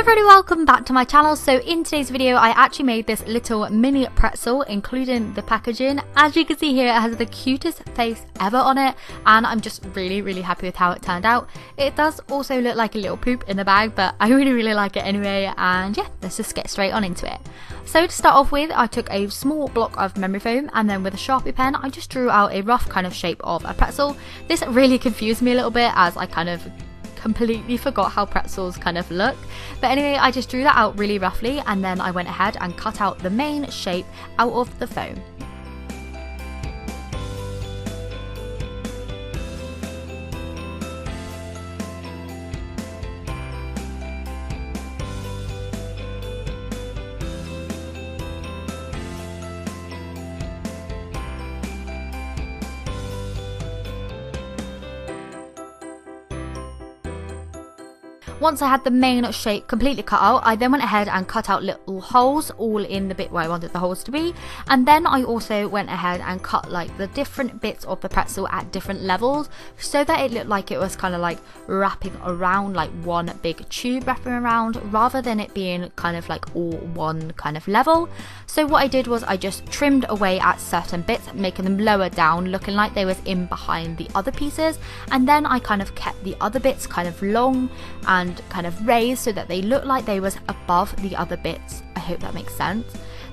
everybody, welcome back to my channel. So in today's video I actually made this little mini pretzel, including the packaging. As you can see here, it has the cutest face ever on it, and I'm just really happy with how it turned out. It does also look like a little poop in the bag, but I really like it anyway, and yeah, let's just get straight on into it. So to start off with, I took a small block of memory foam, and then with a Sharpie pen I just drew out a rough kind of shape of a pretzel. This really confused me a little bit as I kind of completely forgot how pretzels kind of look, but anyway, I just drew that out really roughly, and then I went ahead and cut out the main shape out of the foam. Once I had the main shape completely cut out, I then went ahead and cut out little holes all in the bit where I wanted the holes to be, and then I also went ahead and cut like the different bits of the pretzel at different levels so that it looked like it was kind of like wrapping around, like one big tube wrapping around, rather than it being kind of like all one kind of level. So what I did was I just trimmed away at certain bits, making them lower down, looking like they was in behind the other pieces, and then I kind of kept the other bits kind of long and kind of raised so that they look like they was above the other bits. I hope that makes sense.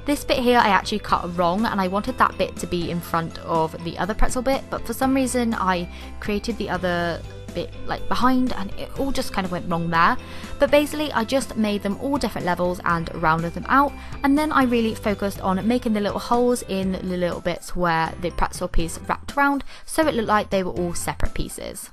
This bit here I actually cut wrong, and I wanted that bit to be in front of the other pretzel bit, but for some reason I created the other bit like behind, and it all just kind of went wrong there. But basically I just made them all different levels and rounded them out, and then I really focused on making the little holes in the little bits where the pretzel piece wrapped around, so it looked like they were all separate pieces.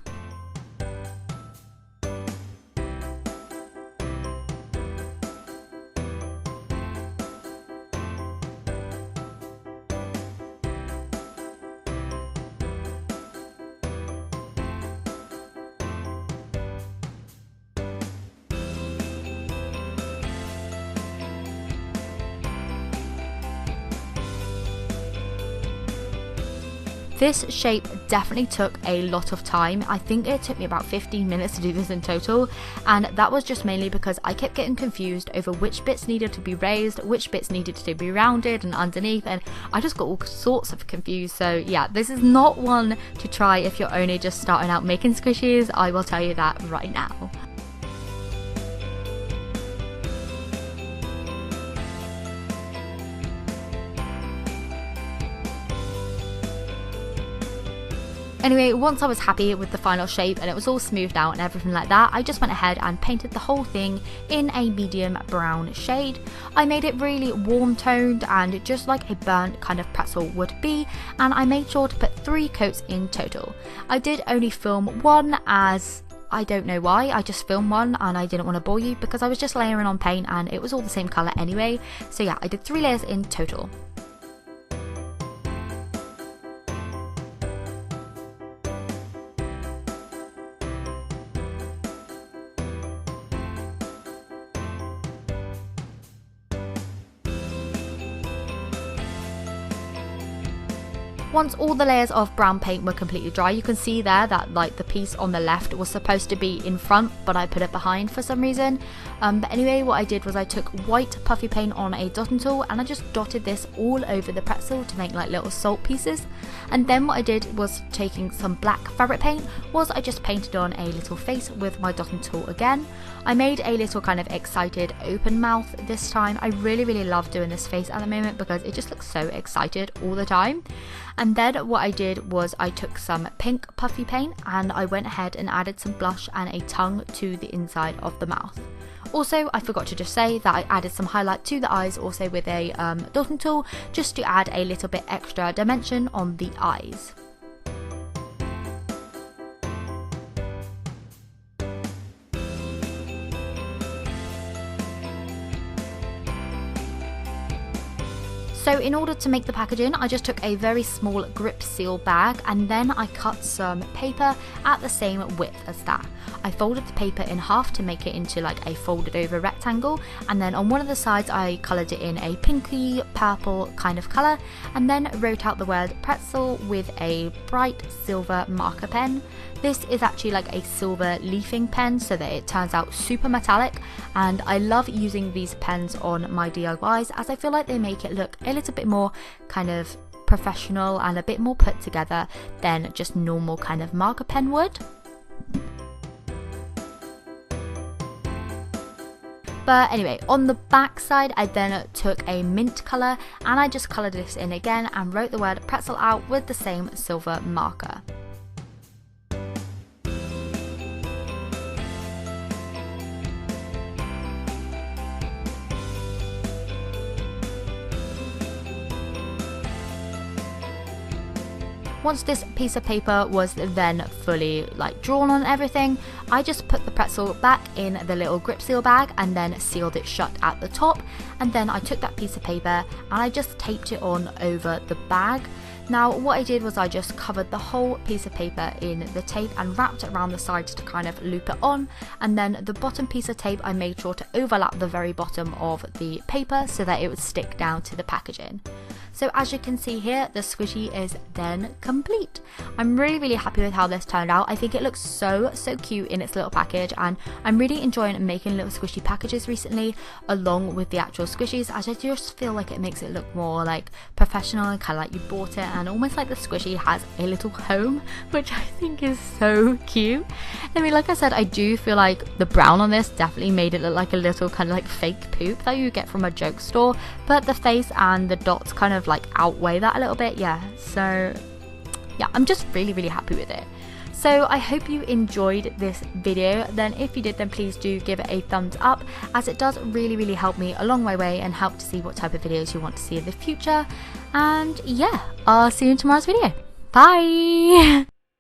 This shape definitely took a lot of time. I think it took me about 15 minutes to do this in total, and that was just mainly because I kept getting confused over which bits needed to be raised, which bits needed to be rounded and underneath, and I just got all sorts of confused. So yeah, this is not one to try if you're only just starting out making squishies, I will tell you that right now. Anyway, once I was happy with the final shape and it was all smoothed out and everything like that, I just went ahead and painted the whole thing in a medium brown shade. I made it really warm toned and just like a burnt kind of pretzel would be, and I made sure to put 3 coats in total. I did only film one, as I don't know why, I just filmed one and I didn't want to bore you because I was just layering on paint and it was all the same colour anyway. So yeah, I did 3 layers in total. Once all the layers of brown paint were completely dry, you can see there that like the piece on the left was supposed to be in front, but I put it behind for some reason. But anyway, what I did was I took white puffy paint on a dotting tool and I just dotted this all over the pretzel to make like little salt pieces. And then what I did was taking some black fabric paint, was I just painted on a little face with my dotting tool again. I made a little kind of excited open mouth this time. I really love doing this face at the moment because it just looks so excited all the time. And then what I did was I took some pink puffy paint and I went ahead and added some blush and a tongue to the inside of the mouth. Also, I forgot to just say that I added some highlight to the eyes also with a dotting tool, just to add a little bit extra dimension on the eyes. So in order to make the packaging, I just took a very small grip seal bag and then I cut some paper at the same width as that. I folded the paper in half to make it into like a folded over rectangle, and then on one of the sides I coloured it in a pinky purple kind of colour, and then wrote out the word pretzel with a bright silver marker pen. This is actually like a silver leafing pen so that it turns out super metallic, and I love using these pens on my DIYs as I feel like they make it look a little bit more kind of professional and a bit more put together than just normal kind of marker pen would. But anyway, on the back side I then took a mint colour and I just coloured this in again and wrote the word pretzel out with the same silver marker. Once this piece of paper was then fully like drawn on everything, I just put the pretzel back in the little grip seal bag and then sealed it shut at the top, and then I took that piece of paper and I just taped it on over the bag. Now what I did was I just covered the whole piece of paper in the tape and wrapped it around the sides to kind of loop it on, and then the bottom piece of tape I made sure to overlap the very bottom of the paper so that it would stick down to the packaging. So as you can see here, the squishy is then complete. I'm really happy with how this turned out. I think it looks so cute in its little package, and I'm really enjoying making little squishy packages recently along with the actual squishies, as I just feel like it makes it look more like professional and kind of like you bought it, and almost like the squishy has a little home, which I think is so cute. I mean, like I said, I do feel like the brown on this definitely made it look like a little kind of like fake poop that you get from a joke store, but the face and the dots kind of like outweigh that a little bit. Yeah, so yeah, I'm just really happy with it. So I hope you enjoyed this video. Then if you did, then please do give it a thumbs up, as it does really help me along my way and help to see what type of videos you want to see in the future. And yeah, I'll see you in tomorrow's video. Bye.